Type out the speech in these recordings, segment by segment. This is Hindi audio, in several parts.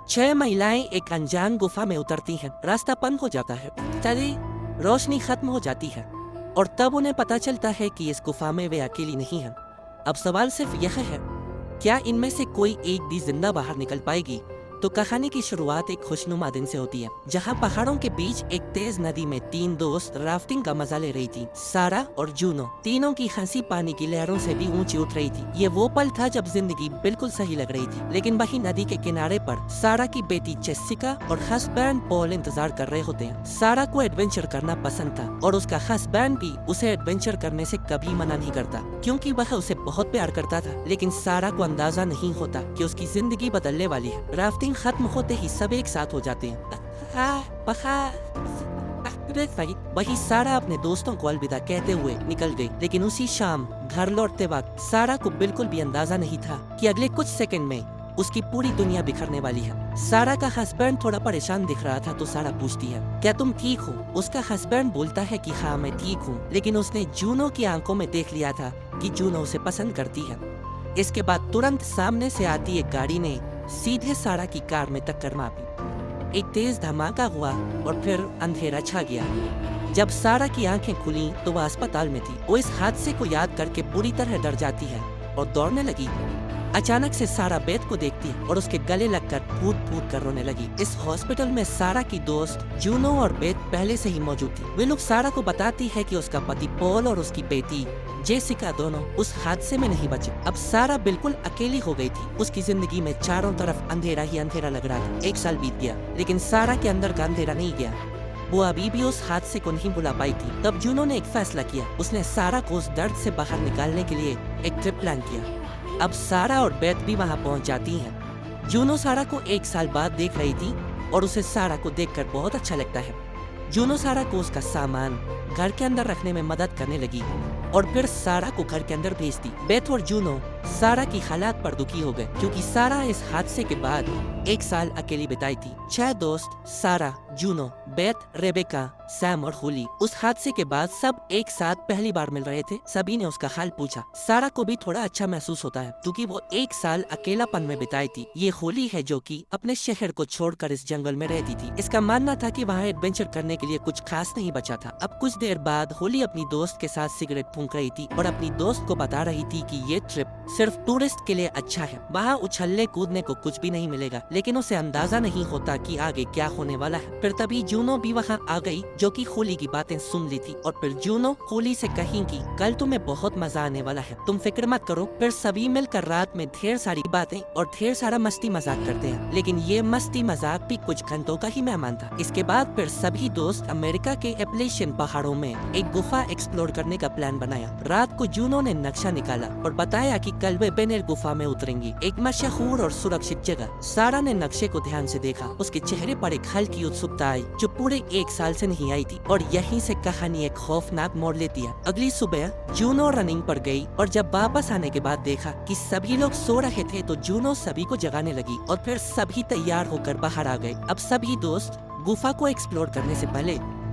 6 महिलाएं एक अनजान गुफा में उतरती हैं। रास्ता बंद हो जाता है, तभी रोशनी खत्म हो जाती है और तब उन्हें पता चलता है कि इस गुफा में वे अकेली नहीं हैं। अब सवाल सिर्फ यह है, क्या इनमें से कोई एक भी जिंदा बाहर निकल पाएगी? तो कहानी की शुरुआत एक खुशनुमा दिन से होती है, जहां पहाड़ों के बीच एक तेज नदी में 3 दोस्त राफ्टिंग का मजा ले रही थी। सारा और जूनो, तीनों की हंसी पानी की लहरों से भी ऊंची उठ रही थी। ये वो पल था जब जिंदगी बिल्कुल सही लग रही थी। लेकिन वही नदी के किनारे पर सारा की बेटी जेसिका और हस्बैंड पॉल इंतजार कर रहे होते हैं। सारा को एडवेंचर करना पसंद था और उसका हस्बैंड भी उसे एडवेंचर करने से कभी मना नहीं करता, क्योंकि वह उसे बहुत प्यार करता था। लेकिन सारा को अंदाजा नहीं होता कि उसकी जिंदगी बदलने वाली है। राफ्टिंग खत्म होते ही सब एक साथ हो जाते हैं। वही सारा अपने दोस्तों को अलविदा कहते हुए निकल गई। लेकिन उसी शाम घर लौटते वक्त सारा को बिल्कुल भी अंदाजा नहीं था कि अगले कुछ सेकंड में उसकी पूरी दुनिया बिखरने वाली है। सारा का हस्बैंड थोड़ा परेशान दिख रहा था तो सारा पूछती है, क्या तुम ठीक हो? उसका हस्बैंड बोलता है कि हाँ मैं ठीक हूँ, लेकिन उसने जूनो की आंखों में देख लिया था कि जूनो उसे पसंद करती है। इसके बाद तुरंत सामने से आती एक गाड़ी ने सीधे सारा की कार में टक्कर मारी। एक तेज धमाका हुआ और फिर अंधेरा छा गया। जब सारा की आंखें खुली तो वह अस्पताल में थी। वो इस हादसे को याद करके पूरी तरह डर जाती है और दौड़ने लगी। अचानक से सारा बेथ को देखती है और उसके गले लगकर फूट फूट कर रोने लगी। इस हॉस्पिटल में सारा की दोस्त जूनो और बेथ पहले से ही मौजूद थी। वे लोग सारा को बताती है कि उसका पति पॉल और उसकी बेटी जेसिका दोनों उस हादसे में नहीं बचे। अब सारा बिल्कुल अकेली हो गई थी। उसकी जिंदगी में चारों तरफ अंधेरा ही अंधेरा लग रहा था। 1 साल बीत गया, लेकिन सारा के अंदर का अंधेरा नहीं गया। वो अभी भी उस हादसे को नहीं भुला पाई थी। तब जूनो ने एक फैसला किया। उसने सारा को उस दर्द से बाहर निकालने के लिए एक ट्रिप प्लान किया। अब सारा और बेथ भी वहाँ पहुँच जाती हैं। जूनो सारा को 1 साल बाद देख रही थी और उसे सारा को देखकर बहुत अच्छा लगता है। जूनो सारा को उसका सामान घर के अंदर रखने में मदद करने लगी और फिर सारा को घर के अंदर भेज दी। बेथ और जूनो सारा की हालात पर दुखी हो गए, क्योंकि सारा इस हादसे के बाद 1 साल अकेली बिताई थी। 6 दोस्त सारा, जूनो, बेथ, रेबेका, सैम और होली उस हादसे के बाद सब एक साथ पहली बार मिल रहे थे। सभी ने उसका हाल पूछा। सारा को भी थोड़ा अच्छा महसूस होता है, क्योंकि वो 1 साल अकेलापन में बिताई थी। ये होली है जो कि अपने शहर को छोड़कर इस जंगल में रहती थी। इसका मानना था कि वहाँ एडवेंचर करने के लिए कुछ खास नहीं बचा था। अब कुछ देर बाद होली अपनी दोस्त के साथ सिगरेट फूंक रही थी और अपनी दोस्त को बता रही थी कि ये ट्रिप सिर्फ टूरिस्ट के लिए अच्छा है, वहाँ उछलने कूदने को कुछ भी नहीं मिलेगा। लेकिन उसे अंदाजा नहीं होता कि आगे क्या होने वाला है। फिर तभी जूनो भी वहाँ आ गई, जो कि होली की बातें सुन ली थी। और फिर जूनो होली से कहीं कि कल तुम्हें बहुत मजा आने वाला है, तुम फिक्र मत करो। फिर सभी मिलकर रात में ढेर सारी बातें और ढेर सारा मस्ती मजाक करते हैं। लेकिन ये मस्ती मजाक भी कुछ घंटों का ही मेहमान था। इसके बाद फिर सभी दोस्त अमेरिका के एपलेशियन पहाड़ों में एक गुफा एक्सप्लोर करने का प्लान बनाया। रात को जूनो ने नक्शा निकाला और बताया कि कल वे बेनेर गुफा में उतरेंगी, एक मशहूर और सुरक्षित जगह। सारा ने नक्शे को ध्यान से देखा। उसके चेहरे पर एक हल्की उत्सुकता आई जो पूरे 1 साल से नहीं आई थी, और यहीं से कहानी एक खौफनाक मोड़ लेती है। अगली सुबह जूनो रनिंग पर गई और जब वापस आने के बाद देखा कि सभी लोग सो रहे थे तो जूनो सभी को जगाने लगी और फिर सभी तैयार होकर बाहर आ गए। अब सभी दोस्त गुफा को एक्सप्लोर करने से पहले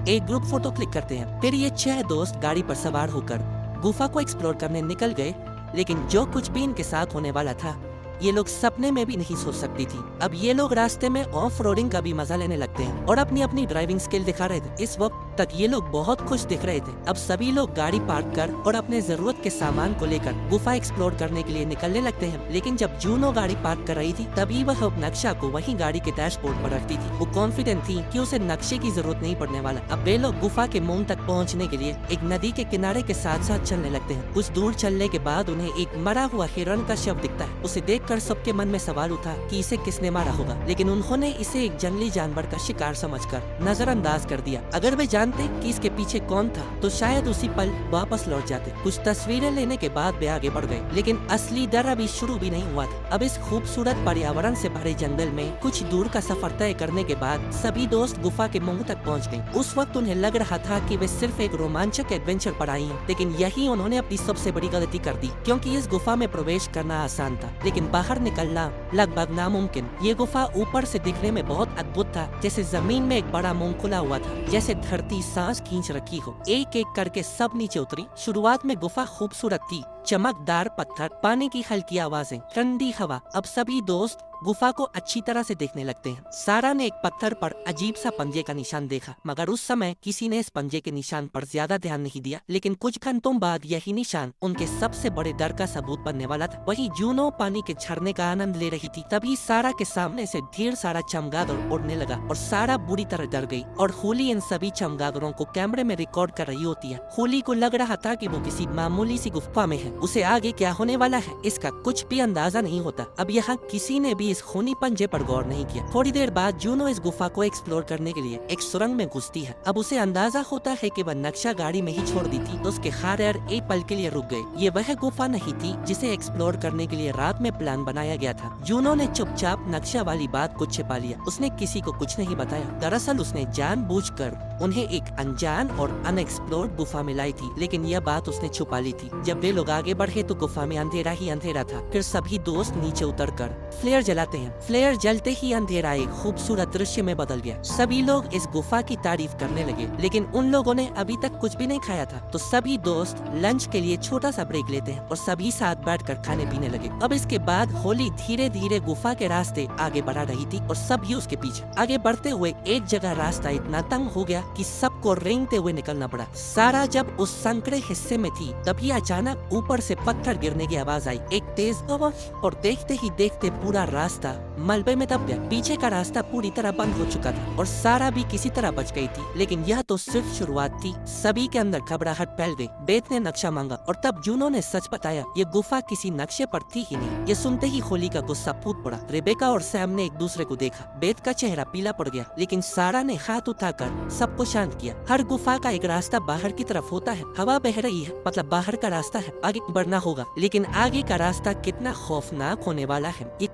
एक ग्रुप फोटो क्लिक करते हैं। फिर ये 6 दोस्त गाड़ी पर सवार होकर गुफा को एक्सप्लोर करने निकल गए। लेकिन जो कुछ भी इनके साथ होने वाला था ये लोग सपने में भी नहीं सोच सकती थी। अब ये लोग रास्ते में ऑफ रोडिंग का भी मजा लेने लगते हैं और अपनी अपनी ड्राइविंग स्किल दिखा रहे थे। इस वक्त तक ये लोग बहुत खुश दिख रहे थे। अब सभी लोग गाड़ी पार्क कर और अपने जरूरत के सामान को लेकर गुफा एक्सप्लोर करने के लिए निकलने लगते हैं। लेकिन जब जूनो गाड़ी पार्क कर रही थी तभी वह नक्शा को वही गाड़ी के डैशबोर्ड पर रखती थी। वो कॉन्फिडेंट थी कि उसे नक्शे की जरूरत नहीं पड़ने वाला। अब वे लोग गुफा के मुंह तक पहुँचने के लिए एक नदी के किनारे के साथ साथ चलने लगते हैं। कुछ दूर चलने के बाद उन्हें एक मरा हुआ हिरण का शव दिखता है। उसे देखकर सबके मन में सवाल उठा कि इसे किसने मारा होगा, लेकिन उन्होंने इसे एक जंगली जानवर का शिकार समझकर नजरअंदाज कर दिया। अगर वे जानते कि इसके पीछे कौन था तो शायद उसी पल वापस लौट जाते। कुछ तस्वीरें लेने के बाद वे आगे बढ़ गए, लेकिन असली डर अभी शुरू भी नहीं हुआ था। अब इस खूबसूरत पर्यावरण से भरे जंगल में कुछ दूर का सफर तय करने के बाद सभी दोस्त गुफा के मुंह तक पहुंच गए। उस वक्त उन्हें लग रहा था कि वे सिर्फ एक रोमांचक एडवेंचर पर आई हैं, लेकिन यही उन्होंने अपनी सबसे बड़ी गलती कर दी, क्योंकि इस गुफा में प्रवेश करना आसान था लेकिन बाहर निकलना लगभग नामुमकिन। ये गुफा ऊपर से दिखने में बहुत अद्भुत था, जैसे जमीन में एक बड़ा मुंह खुला हुआ था, जैसे धरती सांस खींच रखी हो। एक एक करके सब नीचे उतरी। शुरुआत में गुफा खूबसूरत थी, चमकदार पत्थर, पानी की हल्की आवाजें, ठंडी हवा। अब सभी दोस्त गुफा को अच्छी तरह से देखने लगते हैं। सारा ने एक पत्थर पर अजीब सा पंजे का निशान देखा, मगर उस समय किसी ने इस पंजे के निशान पर ज्यादा ध्यान नहीं दिया। लेकिन कुछ घंटों बाद यही निशान उनके सबसे बड़े डर का सबूत बनने वाला था। वही जूनो पानी के झरने का आनंद ले रही थी, तभी सारा के सामने से ढेर सारा चमगादड़ उड़ने लगा और सारा बुरी तरह डर गई। और होली इन सभी चमगादड़ों को कैमरे में रिकॉर्ड कर रही होती है। होली को लग रहा था कि वो किसी मामूली सी गुफा में है, उसे आगे क्या होने वाला है इसका कुछ भी अंदाजा नहीं होता। अब यहाँ किसी ने भी इस खूनी पंजे पर गौर नहीं किया। थोड़ी देर बाद जूनो इस गुफा को एक्सप्लोर करने के लिए एक सुरंग में घुसती है। अब उसे अंदाजा होता है कि वह नक्शा गाड़ी में ही छोड़ दी थी, तो उसके हाथ एक पल के लिए रुक गए। ये वह गुफा नहीं थी जिसे एक्सप्लोर करने के लिए रात में प्लान बनाया गया था। जूनो ने चुपचाप नक्शा वाली बात को छिपा लिया। उसने किसी को कुछ नहीं बताया। दरअसल उसने जानबूझकर उन्हें एक अनजान और अनएक्सप्लोर्ड गुफा में लाई थी, लेकिन यह बात उसने छुपा ली थी। जब वे लोग आगे बढ़े तो गुफा में अंधेरा ही अंधेरा था। फिर सभी दोस्त नीचे उतरकर फ्लेयर जलाते हैं। फ्लेयर जलते ही अंधेरा एक खूबसूरत दृश्य में बदल गया। सभी लोग इस गुफा की तारीफ करने लगे, लेकिन उन लोगों ने अभी तक कुछ भी नहीं खाया था। तो सभी दोस्त लंच के लिए छोटा सा ब्रेक लेते हैं और सभी साथ बैठकर खाने पीने लगे। अब इसके बाद होली धीरे धीरे गुफा के रास्ते आगे बढ़ा रही थी और सभी उसके पीछे। आगे बढ़ते हुए एक जगह रास्ता इतना तंग हो गया कि सबको रेंगते हुए निकलना पड़ा। सारा जब उस संकरे हिस्से में थी तभी अचानक ऊपर से पत्थर गिरने की आवाज आई, एक तेज आवाज, और देखते ही देखते पूरा रास्ता मलबे में दब गया। पीछे का रास्ता पूरी तरह बंद हो चुका था और सारा भी किसी तरह बच गई थी। लेकिन यह तो सिर्फ शुरुआत थी। सभी के अंदर घबराहट फैल गई। बेथ ने नक्शा मांगा और तब जूनो ने सच बताया, ये गुफा किसी नक्शे पर थी ही नहीं। ये सुनते ही होली का गुस्सा फूट पड़ा। रेबेका और सैम ने एक दूसरे को देखा। बेथ का चेहरा पीला पड़ गया, लेकिन सारा ने हाथ उठाकर सबको शांत किया। हर गुफा का एक रास्ता बाहर की तरफ होता है। हवा बह रही है, मतलब बाहर का रास्ता है, आगे बढ़ना होगा। लेकिन आगे का रास्ता कितना खौफनाक होने वाला है ये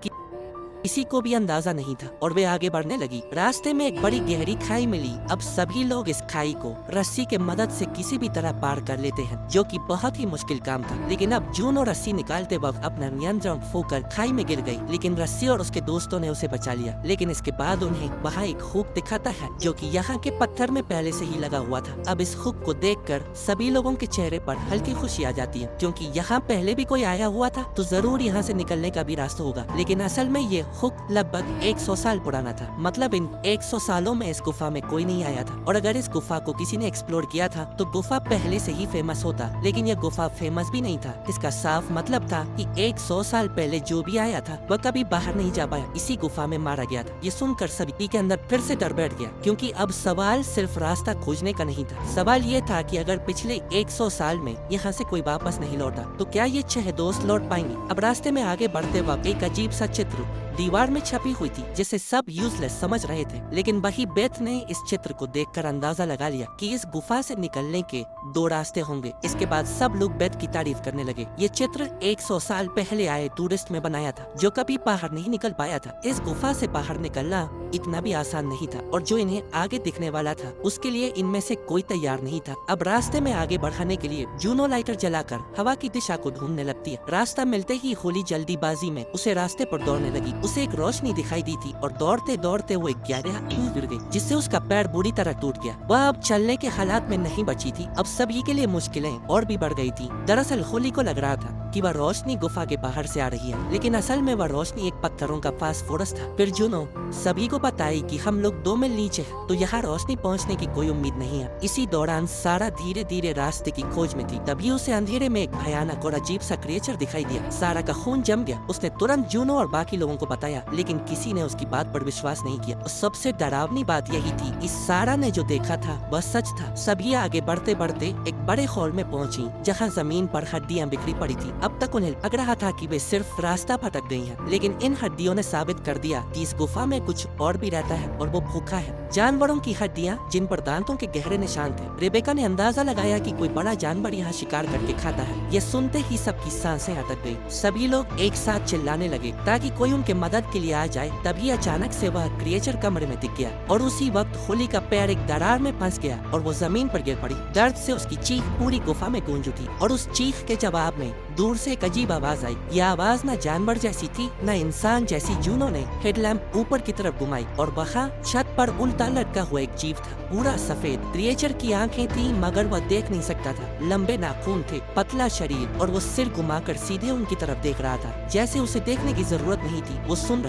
किसी को भी अंदाजा नहीं था और वे आगे बढ़ने लगी। रास्ते में एक बड़ी गहरी खाई मिली। अब सभी लोग इस खाई को रस्सी के मदद से किसी भी तरह पार कर लेते हैं, जो कि बहुत ही मुश्किल काम था। लेकिन अब जूनो रस्सी निकालते वक्त अपना नियंत्रण खोकर खाई में गिर गई, लेकिन रस्सी और उसके दोस्तों ने उसे बचा लिया। लेकिन इसके बाद उन्हें वहाँ एक हुक दिखाता है, जो कि यहाँ के पत्थर में पहले से ही लगा हुआ था। अब इस हुक को देखकर सभी लोगों के चेहरे पर हल्की खुशी आ जाती है, क्योंकि यहाँ पहले भी कोई आया हुआ था तो जरूर यहाँ से निकलने का भी रास्ता होगा। लेकिन असल में ये हुक लगभग 100 साल पुराना था। मतलब इन 100 सालों में इस गुफा में कोई नहीं आया था, और अगर इस गुफा को किसी ने एक्सप्लोर किया था तो गुफा पहले से ही फेमस होता। लेकिन यह गुफा फेमस भी नहीं था। इसका साफ मतलब था कि 100 साल पहले जो भी आया था वह कभी बाहर नहीं जा पाया, इसी गुफा में मारा गया था। ये सुनकर सभी के अंदर फिर से डर बैठ गया, क्योंकि अब सवाल सिर्फ रास्ता खोजने का नहीं था। सवाल ये था कि अगर पिछले 100 साल में यहाँ से कोई वापस नहीं लौटा तो क्या ये 6 दोस्त लौट पाएंगे। अब रास्ते में आगे बढ़ते वक्त एक अजीब सा चित्र दीवार में छपी हुई थी, जिसे सब यूजलेस समझ रहे थे। लेकिन वही बेथ ने इस चित्र को देखकर अंदाजा लगा लिया कि इस गुफा से निकलने के 2 रास्ते होंगे। इसके बाद सब लोग बेथ की तारीफ करने लगे। ये चित्र 100 साल पहले आए टूरिस्ट में बनाया था, जो कभी बाहर नहीं निकल पाया था। इस गुफा से बाहर निकलना इतना भी आसान नहीं था, और जो इन्हें आगे दिखने वाला था उसके लिए इनमें से कोई तैयार नहीं था। अब रास्ते में आगे बढ़ाने के लिए जूनो लाइटर जलाकर हवा की दिशा को ढूंढने लगती है। रास्ता मिलते ही होली जल्दीबाजी में उसे रास्ते पर दौड़ने लगी। उसे एक रोशनी दिखाई दी थी और दौड़ते दौड़ते वो एक गहरे में गिर गई, जिससे उसका पैर बुरी तरह टूट गया। वह अब चलने के हालात में नहीं बची थी। अब सभी के लिए मुश्किलें और भी बढ़ गई थी। दरअसल होली को लग रहा था कि वह रोशनी गुफा के बाहर से आ रही है, लेकिन असल में वह रोशनी एक पत्थरों का फास्फोरस था। फिर जूनो सभी को बताई कि हम लोग 2 मील नीचे हैं, तो यहाँ रोशनी पहुँचने की कोई उम्मीद नहीं है। इसी दौरान सारा धीरे धीरे रास्ते की खोज में थी। तभी उसे अंधेरे में एक भयानक और अजीब सा क्रिएचर दिखाई दिया। सारा का खून जम गया। उसने तुरंत जूनो और बाकी लोगों को बताया, लेकिन किसी ने उसकी बात पर विश्वास नहीं किया। और सबसे डरावनी बात यही थी कि सारा ने जो देखा था वह सच था। सभी आगे बढ़ते बढ़ते एक बड़े हॉल में पहुंची, जहां जमीन पर हड्डियां बिखरी पड़ी थी। अब तक उन्हें लग रहा था कि वे सिर्फ रास्ता भटक गई हैं, लेकिन इन हड्डियों ने साबित कर दिया कि इस गुफा में कुछ और भी रहता है, और वो भूखा है। जानवरों की हड्डियां, जिन पर दांतों के गहरे निशान थे। रेबेका ने अंदाजा लगाया कि कोई बड़ा जानवर यहाँ शिकार करके खाता है। ये सुनते ही सबकी सांसें अटक गई। सभी लोग एक साथ चिल्लाने लगे ताकि कोई उनके मदद के लिए आ जाए। तभी अचानक से वह क्रिएचर कमरे में दिख गया, और उसी वक्त होली का पैर एक दरार में फंस गया और वो जमीन पर गिर पड़ी। दर्द से उसकी चीख पूरी गुफा में गूंज उठी, और उस चीख के जवाब में दूर से एक अजीब आवाज आई। यह आवाज न जानवर जैसी थी न इंसान जैसी। जूनो ने हेडलैम्प ऊपर की तरफ घुमाई और वहाँ छत पर उल्टा लटका हुआ एक जीव था, पूरा सफेद। क्रिएचर की आंखें थी मगर वह देख नहीं सकता था। लंबे नाखून थे, पतला शरीर और वो सिर घुमाकर सीधे उनकी तरफ देख रहा था, जैसे उसे देखने की जरूरत नहीं थी। वो सूंघ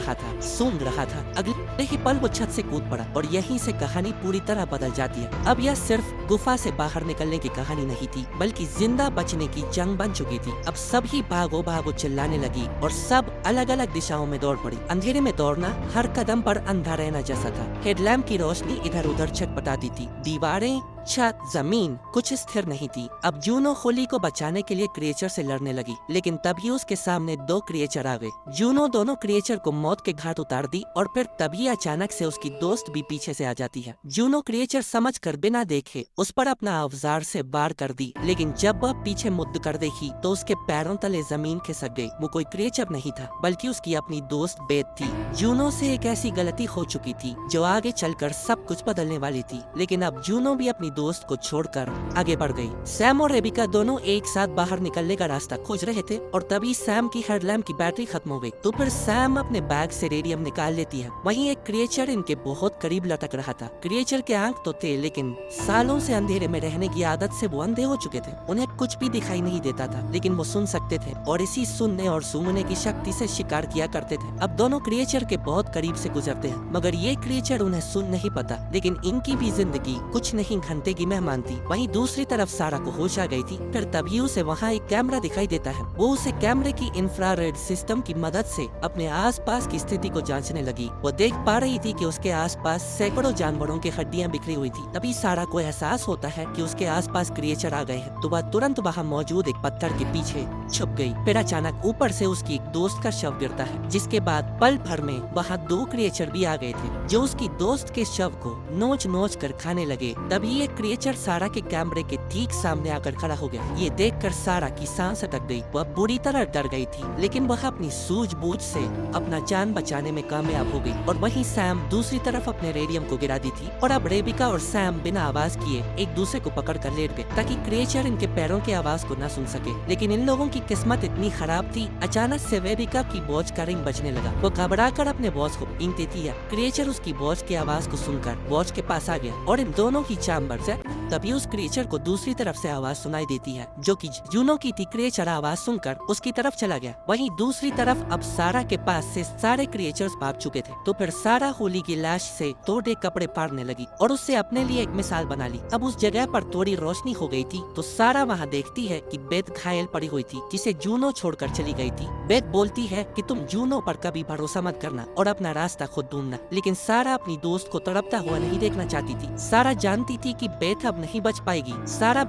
रहा था। अगले ही पल वो छत से कूद पड़ा और यहीं से कहानी पूरी तरह बदल जाती है। अब यह सिर्फ गुफा से बाहर निकलने की कहानी नहीं थी, बल्कि जिंदा बचने की जंग बन चुकी थी। अब सभी भागो भागो चिल्लाने लगी और सब अलग अलग दिशाओं में दौड़ पड़ी। अंधेरे में दौड़ना हर कदम पर अंधा रहना जैसा था। हेडलैम्प की रोशनी इधर उधर छटपटाती थी। दीवारें, छत, जमीन कुछ स्थिर नहीं थी। अब जूनो होली को बचाने के लिए क्रिएचर से लड़ने लगी, लेकिन तभी उसके सामने दो क्रिएचर आ गए। जूनो दोनों क्रिएचर को मौत के घाट उतार दी और फिर तभी अचानक से उसकी दोस्त भी पीछे से आ जाती है। जूनो क्रिएचर समझकर बिना देखे उस पर अपना औजार से वार कर दी, लेकिन जब वह पीछे मुड़ कर देखी तो उसके पैरों तले जमीन खिसक गई। वो कोई क्रिएचर नहीं था, बल्कि उसकी अपनी दोस्त बेथ थी। जूनो से एक ऐसी गलती हो चुकी थी जो आगे चलकर सब कुछ बदलने वाली थी, लेकिन अब जूनो भी अपनी दोस्त को छोड़कर आगे बढ़ गई। सैम और रेबिका दोनों एक साथ बाहर निकलने का रास्ता खोज रहे थे और तभी सैम की हेडलैम्प की बैटरी खत्म हो गई। तो फिर सैम अपने बैग से रेडियम निकाल लेती है। वहीं एक क्रिएचर इनके बहुत करीब लटक रहा था। क्रिएचर के आंख तो थे, लेकिन सालों से अंधेरे में रहने की आदत से वो अंधे हो चुके थे। उन्हें कुछ भी दिखाई नहीं देता था, लेकिन वो सुन सकते थे और इसी सुनने और सूंघने की शक्ति से शिकार किया करते थे। अब दोनों क्रिएचर के बहुत करीब से गुजरते हैं, मगर ये क्रिएचर उन्हें सुन नहीं पाता। लेकिन इनकी भी जिंदगी कुछ नहीं घंटे की मेहमान थी। वहीं दूसरी तरफ सारा को होश आ गई थी। फिर तभी उसे वहाँ एक कैमरा दिखाई देता है। वो उसे कैमरे की इंफ्रारेड सिस्टम की मदद से अपने आसपास की स्थिति को जांचने लगी। वो देख पा रही थी कि उसके आसपास सैकड़ों जानवरों की हड्डियां बिखरी हुई थी। तभी सारा को एहसास होता है कि उसके आसपास क्रिएचर आ गए हैं, तो वह तुरंत वहाँ मौजूद एक पत्थर के पीछे छुप गई। फिर अचानक ऊपर से उसकी एक दोस्त का शव गिरता है, जिसके बाद पल भर में वहाँ दो क्रिएचर भी आ गए थे, जो उसकी दोस्त के शव को नोच नोच कर खाने लगे। तभी एक क्रिएचर सारा के कैमरे के ठीक सामने आकर खड़ा हो गया। ये देखकर सारा की सांस अटक गई। वह बुरी तरह डर गई थी, लेकिन वह अपनी सूझबूझ से अपना जान बचाने में कामयाब हो गई। और वहीं सैम दूसरी तरफ अपने रेडियम को गिरा दी थी और अब रेबिका और सैम बिना आवाज किए एक दूसरे को पकड़ कर लेट गए, ताकि क्रिएचर इनके पैरों की आवाज को न सुन सके। लेकिन इन लोगों की किस्मत इतनी खराब थी, अचानक से रेबिका की वॉच का रिंग बजने लगा। वो घबराकर अपने वॉच को इंक देती है। क्रिएचर उसकी वॉच की आवाज को सुनकर वॉच के पास आ गया और इन दोनों की चैम्बर से तभी उस क्रिएचर को दूसरी तरफ से आवाज सुनाई देती है, जो कि जूनो की थी। क्रिएचर आवाज सुनकर उसकी तरफ चला गया। वहीं दूसरी तरफ अब सारा के पास से सारे क्रिएचर्स भाग चुके थे। तो फिर सारा होली की लाश से तोड़े कपड़े फाड़ने लगी और उससे अपने लिए एक मिसाल बना ली। अब उस जगह पर थोड़ी रोशनी हो गई थी, तो सारा वहाँ देखती है कि बेथ घायल पड़ी हुई थी, जिसे जूनो छोड़कर चली गई थी। बेथ बोलती है कि तुम जूनो पर कभी भरोसा मत करना और अपना रास्ता खुद ढूंढना। लेकिन सारा अपनी दोस्त को तड़पता हुआ नहीं देखना चाहती थी। सारा जानती थी कि बेथ अब नहीं बच पाएगी। सारा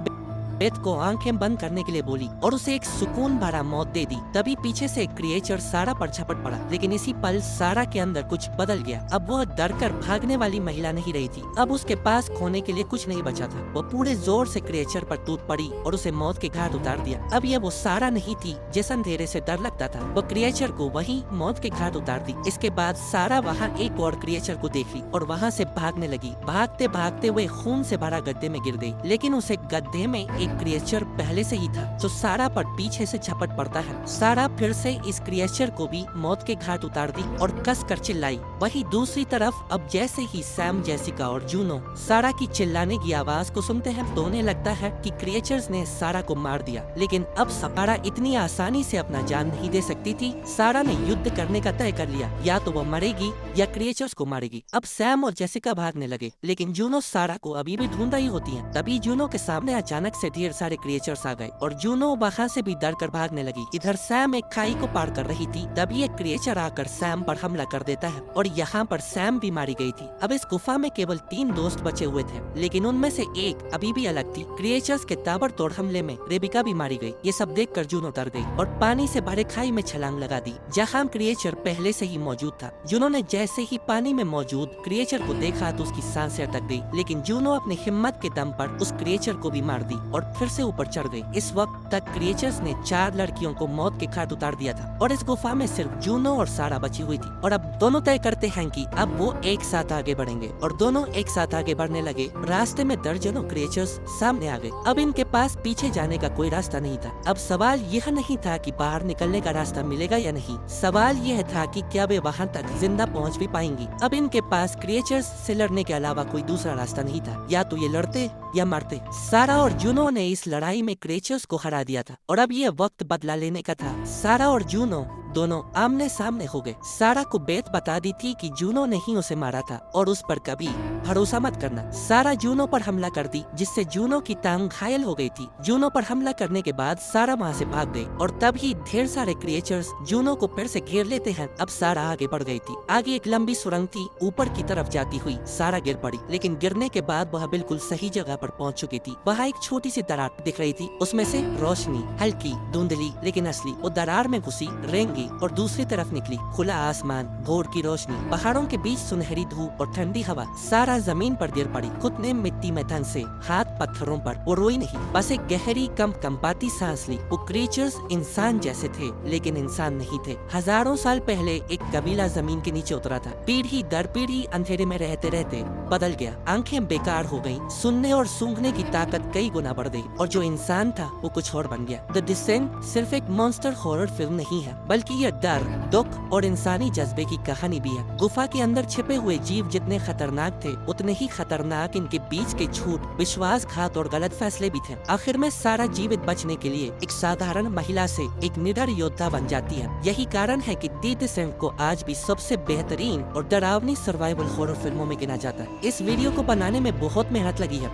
बेथ को आंखें बंद करने के लिए बोली और उसे एक सुकून भरा मौत दे दी। तभी पीछे से एक क्रिएचर सारा पर झपट पड़ा, लेकिन इसी पल सारा के अंदर कुछ बदल गया। अब वह डरकर भागने वाली महिला नहीं रही थी। अब उसके पास खोने के लिए कुछ नहीं बचा था। वो पूरे जोर से क्रिएचर पर टूट पड़ी और उसे मौत के घाट उतार दिया। अब यह वो सारा नहीं थी जिस अंधेरे से डर लगता था। वो क्रिएचर को वही मौत के घाट उतार दी। इसके बाद सारा वहाँ एक और क्रिएचर को देख ली और वहाँ से भागने लगी। भागते भागते वे खून से भरा गड्ढे में गिर गई, लेकिन उसे गड्ढे में एक क्रिएचर पहले से ही था, जो सारा पर पीछे से झपट पड़ता है। सारा फिर से इस क्रिएचर को भी मौत के घाट उतार दी और कस कर चिल्लाई। वहीं दूसरी तरफ अब जैसे ही सैम, जेसिका और जूनो सारा की चिल्लाने की आवाज को सुनते हैं, तो उन्हें लगता है कि क्रिएचर्स ने सारा को मार दिया। लेकिन अब सारा इतनी आसानी से अपना जान नहीं दे सकती थी। सारा ने युद्ध करने का तय कर लिया, या तो वो मरेगी या क्रिएचर्स को मारेगी। अब सैम और जेसिका भागने लगे, लेकिन जूनो सारा को अभी भी ढूंढ रही होती है। तभी जूनो के सामने अचानक से ढेर सारे क्रिएचर्स आ गए और जूनो वहाँ से भी डर कर भागने लगी। इधर सैम एक खाई को पार कर रही थी, तभी एक क्रिएचर आकर सैम पर हमला कर देता है और यहाँ पर सैम भी मारी गई थी। अब इस गुफा में केवल 3 दोस्त बचे हुए थे, लेकिन उनमें से एक अभी भी अलग थी। क्रिएचर्स के ताबड़तोड़ हमले में रेबिका भी मारी गई। ये सब देखकर जूनो डर गई और पानी से भरे खाई में छलांग लगा दी, जहाँ क्रिएचर पहले से ही मौजूद था। जूनो ने जैसे ही पानी में मौजूद क्रिएचर को देखा तो उसकी सांसें अटक गई, लेकिन जूनो अपनी हिम्मत के दम पर उस क्रिएचर को भी मार दी और और फिर से ऊपर चढ़ गई। इस वक्त तक क्रिएचर्स ने 4 लड़कियों को मौत के घाट उतार दिया था और इस गुफा में सिर्फ जूनो और सारा बची हुई थी। और अब दोनों तय करते हैं कि अब वो एक साथ आगे बढ़ेंगे और दोनों एक साथ आगे बढ़ने लगे। रास्ते में दर्जनों क्रिएचर्स सामने आ गए। अब इनके पास पीछे जाने का कोई रास्ता नहीं था। अब सवाल यह नहीं था कि बाहर निकलने का रास्ता मिलेगा या नहीं, सवाल यह था कि क्या वे वहाँ तक जिंदा पहुँच भी पाएंगी। अब इनके पास क्रिएचर्स से लड़ने के अलावा कोई दूसरा रास्ता नहीं था, या तो ये लड़ते या मरते। सारा और जूनो ने इस लड़ाई में क्रिएचर्स को हरा दिया था और अब ये वक्त बदला लेने का था। सारा और जूनो दोनों आमने सामने हो गए। सारा को बेत बता दी थी कि जूनो ने ही उसे मारा था और उस पर कभी भरोसा मत करना। सारा जूनो पर हमला कर दी जिससे जूनो की टांग घायल हो गई थी। जूनो पर हमला करने के बाद सारा वहाँ से भाग गई और तभी ढेर सारे क्रिएचर्स जूनो को फिर से घेर लेते हैं। अब सारा आगे बढ़ गई थी। आगे एक लंबी सुरंग थी, ऊपर की तरफ जाती हुई सारा गिर पड़ी, लेकिन गिरने के बाद वह बिल्कुल सही जगह पर पहुँच चुकी थी। वहाँ एक छोटी सी दरार दिख रही थी, उसमें से रोशनी हल्की धुंधली लेकिन असली। वो दरार में घुसी, रेंगी और दूसरी तरफ निकली। खुला आसमान, भोर की रोशनी, पहाड़ों के बीच सुनहरी धूप और ठंडी हवा। सारा जमीन पर गिर पड़ी, घुटने मिट्टी में धंसे, हाथ पत्थरों पर। वो रोई नहीं, बस एक गहरी कंपाती सांस ली। वो क्रिएचर्स इंसान जैसे थे लेकिन इंसान नहीं थे। हजारों साल पहले एक कबीला जमीन के नीचे उतरा था। पीढ़ी दर पीढ़ी अंधेरे में रहते रहते बदल गया। आंखें बेकार हो गईं, सुनने और सूंघने की ताकत कई गुना बढ़ गई और जो इंसान था वो कुछ और बन गया। द डिसेंट सिर्फ एक मॉन्स्टर हॉरर फिल्म नहीं है, बल्कि यह डर, दुख और इंसानी जज्बे की कहानी भी है। गुफा के अंदर छिपे हुए जीव जितने खतरनाक थे उतने ही खतरनाक इनके बीच के झूठ, विश्वासघात और गलत फैसले भी थे। आखिर में सारा जीवित बचने के लिए एक साधारण महिला से एक निडर योद्धा बन जाती है। यही कारण है कि द डिसेंट को आज भी सबसे बेहतरीन और डरावनी सर्वाइवल हॉरर फिल्मों में गिना जाता है। इस वीडियो को बनाने में बहुत मेहनत लगी है,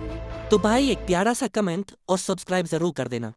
तो भाई एक प्यारा सा कमेंट और सब्सक्राइब जरूर कर देना।